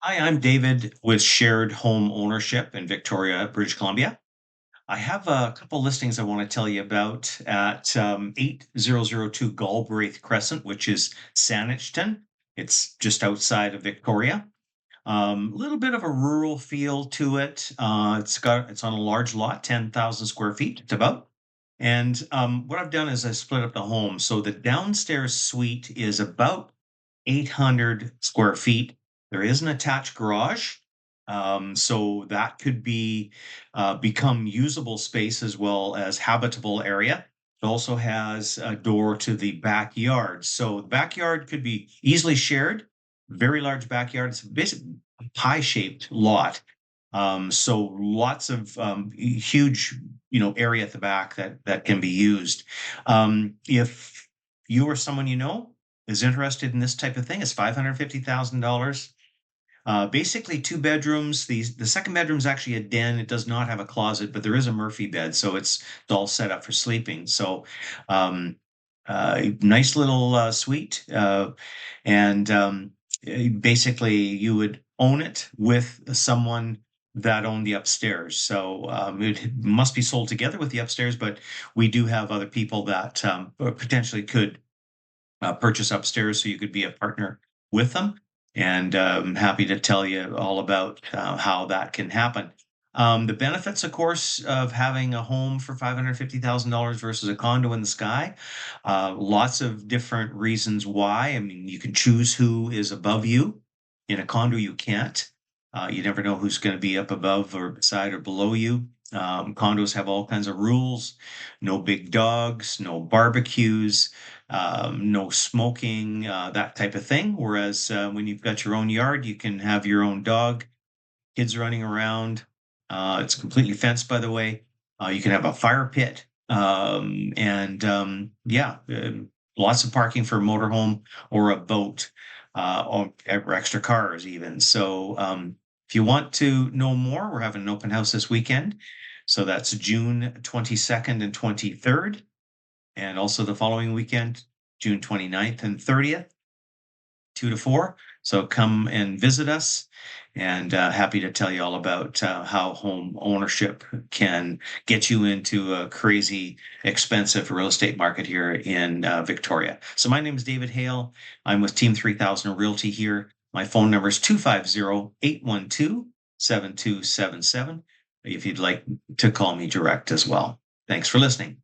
Hi, I'm David with Shared Home Ownership in Victoria, British Columbia. I have a couple listings I want to tell you about at 8002 Galbraith Crescent, which is Saanichton. It's just outside of Victoria. A little bit of a rural feel to it. It's on a large lot, 10,000 square feet, it's about. And what I've done is I split up the home. So the downstairs suite is about 800 square feet. There is an attached garage. So that could be become usable space as well as habitable area. It also has a door to the backyard. So the backyard could be easily shared. Very large backyard. It's basically a pie-shaped lot. So lots of huge, area at the back that can be used. If you or someone you know is interested in this type of thing, it's $550,000. Basically, two bedrooms. The second bedroom is actually a den. It does not have a closet, but there is a Murphy bed, so it's all set up for sleeping. So, um, nice little suite, and basically, you would own it with someone that owned the upstairs. So it must be sold together with the upstairs, but we do have other people that potentially could purchase upstairs, so you could be a partner with them. And happy to tell you all about how that can happen. The benefits, of course, of having a home for $550,000 versus a condo in the sky. Lots of different reasons why. I mean, you can choose who is above you. In a condo, you can't. You never know who's going to be up above or beside or below you. Condos have all kinds of rules. No big dogs, no barbecues, no smoking, that type of thing. Whereas when you've got your own yard, you can have your own dog, kids running around. It's completely fenced, by the way. You can have a fire pit, and yeah, lots of parking for a motorhome or a boat, or extra cars even. So if you want to know more, we're having an open house this weekend. So that's June 22nd and 23rd, and also the following weekend, June 29th and 30th, 2 to 4. So come and visit us, and happy to tell you all about how home ownership can get you into a crazy expensive real estate market here in Victoria. So my name is David Hale. I'm with Team 3000 Realty here. My phone number is 250-812-7277 if you'd like to call me direct as well. Thanks for listening.